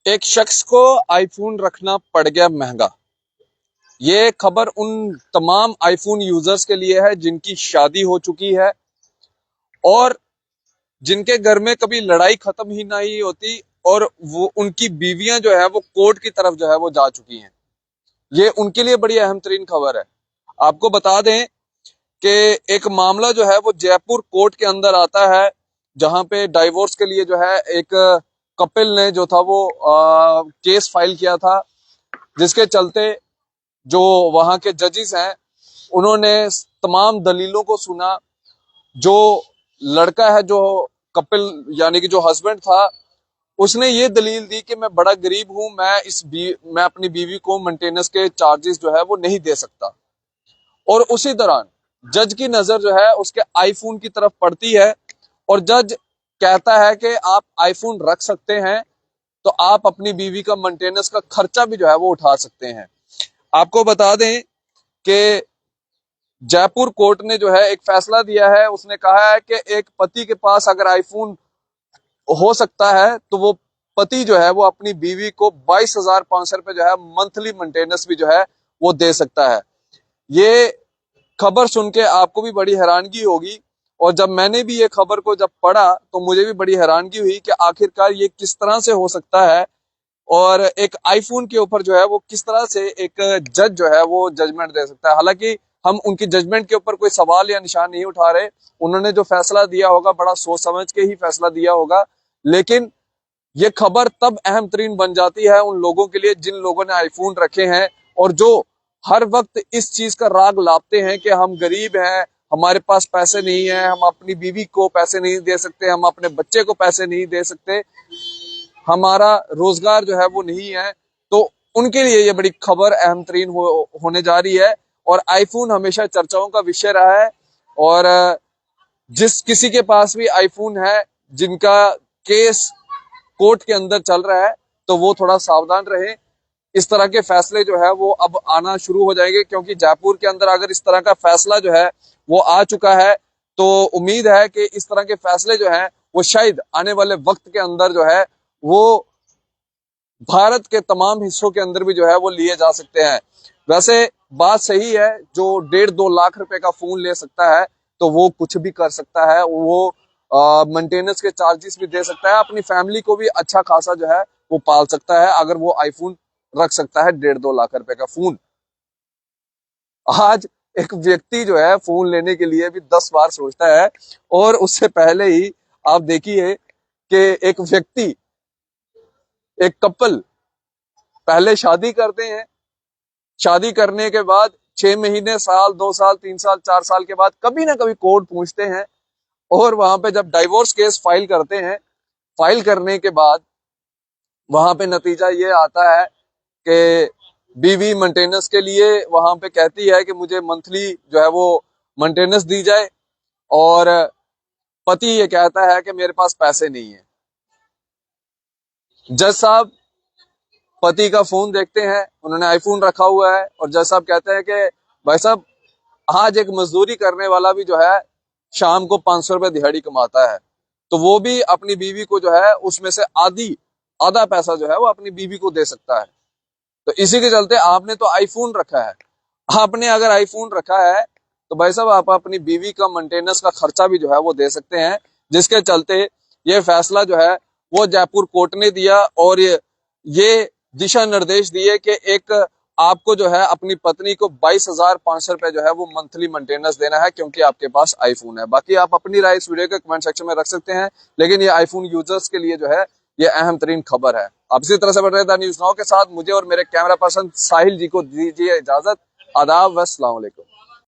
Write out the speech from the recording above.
एक शख्स को आईफोन रखना पड़ गया महंगा। ये खबर उन तमाम आईफोन यूजर्स के लिए है जिनकी शादी हो चुकी है और जिनके घर में कभी लड़ाई खत्म ही नहीं होती और वो उनकी बीवियां जो है वो कोर्ट की तरफ जो है वो जा चुकी हैं। ये उनके लिए बड़ी अहम तरीन खबर है। आपको बता दें कि एक मामला जो है वो जयपुर कोर्ट के अंदर आता है, जहां पे डाइवोर्स के लिए जो है एक कपिल ने जो था वो केस फाइल किया था, जिसके चलते जो वहां के जजेस हैं उन्होंने तमाम दलीलों को सुना। जो लड़का है, जो कपिल यानी कि जो हस्बैंड था, उसने ये दलील दी कि मैं बड़ा गरीब हूं, मैं अपनी बीवी को मेंटेनेंस के चार्जेस जो है वो नहीं दे सकता। और उसी दौरान जज की नजर जो है उसके आईफोन की तरफ पड़ती है और जज कहता है कि आप आईफोन रख सकते हैं तो आप अपनी बीवी का मेंटेनेंस का खर्चा भी जो है वो उठा सकते हैं। आपको बता दें कि जयपुर कोर्ट ने जो है एक फैसला दिया है। उसने कहा है कि एक पति के पास अगर आईफोन हो सकता है तो वो पति जो है वो अपनी बीवी को 22,500 रुपए जो है मंथली मेंटेनेंस भी जो है वो दे सकता है। ये खबर सुन के आपको भी बड़ी हैरानगी होगी और जब मैंने भी ये खबर को जब पढ़ा तो मुझे भी बड़ी हैरानगी हुई कि आखिरकार ये किस तरह से हो सकता है और एक आईफोन के ऊपर जो है वो किस तरह से एक जज जो है वो जजमेंट दे सकता है। हालांकि हम उनकी जजमेंट के ऊपर कोई सवाल या निशान नहीं उठा रहे। उन्होंने जो फैसला दिया होगा बड़ा सोच समझ के ही फैसला दिया होगा, लेकिन ये खबर तब अहम तरीन बन जाती है उन लोगों के लिए जिन लोगों ने आईफोन रखे हैं और जो हर वक्त इस चीज का राग लापते हैं कि हम गरीब हैं, हमारे पास पैसे नहीं है, हम अपनी बीवी को पैसे नहीं दे सकते, हम अपने बच्चे को पैसे नहीं दे सकते, हमारा रोजगार जो है वो नहीं है। तो उनके लिए ये बड़ी खबर अहम तरीन होने जा रही है। और आईफोन हमेशा चर्चाओं का विषय रहा है और जिस किसी के पास भी आईफोन है, जिनका केस कोर्ट के अंदर चल रहा है, तो वो थोड़ा सावधान रहे। इस तरह के फैसले जो है वो अब आना शुरू हो जाएंगे, क्योंकि जयपुर के अंदर अगर इस तरह का फैसला जो है वो आ चुका है तो उम्मीद है कि इस तरह के फैसले जो हैं वो शायद आने वाले वक्त के अंदर जो है वो भारत के तमाम हिस्सों के अंदर भी जो है वो लिए जा सकते हैं। वैसे बात सही है, जो 1.5-2 लाख रुपए का फोन ले सकता है तो वो कुछ भी कर सकता है, वो मेंटेनेंस के चार्जेस भी दे सकता है, अपनी फैमिली को भी अच्छा खासा जो है वो पाल सकता है अगर वो आईफोन रख सकता है 1.5-2 लाख रुपए का फोन। आज एक व्यक्ति जो है फोन लेने के लिए भी 10 बार सोचता है और उससे पहले ही आप देखिए कि एक व्यक्ति, एक कपल पहले शादी करते हैं, शादी करने के बाद 6 महीने, साल, 2 साल, 3 साल, 4 साल के बाद कभी ना कभी कोर्ट पहुंचते हैं और वहां पे जब डाइवोर्स केस फाइल करते हैं, फाइल करने के बाद वहां पे नतीजा ये आता है कि बीवी मेंटेनेंस के लिए वहां पे कहती है कि मुझे मंथली जो है वो मेंटेनेंस दी जाए और पति ये कहता है कि मेरे पास पैसे नहीं है। जज साहब पति का फोन देखते हैं, उन्होंने आईफोन रखा हुआ है और जज साहब कहते हैं कि भाई साहब, आज एक मजदूरी करने वाला भी जो है शाम को 500 रुपए दिहाड़ी कमाता है, तो वो भी अपनी बीवी को जो है उसमें से आधा पैसा जो है वो अपनी बीवी को दे सकता है। तो इसी के चलते आपने तो आईफोन रखा है, आपने अगर आईफोन रखा है तो भाई साहब आप अपनी बीवी का मेंटेनेंस का खर्चा भी जो है वो दे सकते हैं। जिसके चलते ये फैसला जो है वो जयपुर कोर्ट ने दिया और ये दिशा निर्देश दिए कि एक आपको जो है अपनी पत्नी को 22,500 रुपए जो है वो मंथली मेंटेनेंस देना है, क्योंकि आपके पास आईफोन है। बाकी आप अपनी राय इस वीडियो के कमेंट सेक्शन में रख सकते हैं, लेकिन ये आईफोन यूजर्स के लिए जो है ये अहम तरीन खबर है। आप इसी तरह से बढ़ रहे थे न्यूज़ नाउ के साथ। मुझे और मेरे कैमरा पर्सन साहिल जी को दीजिए इजाजत। आदाब व अस्सलाम वालेकुम।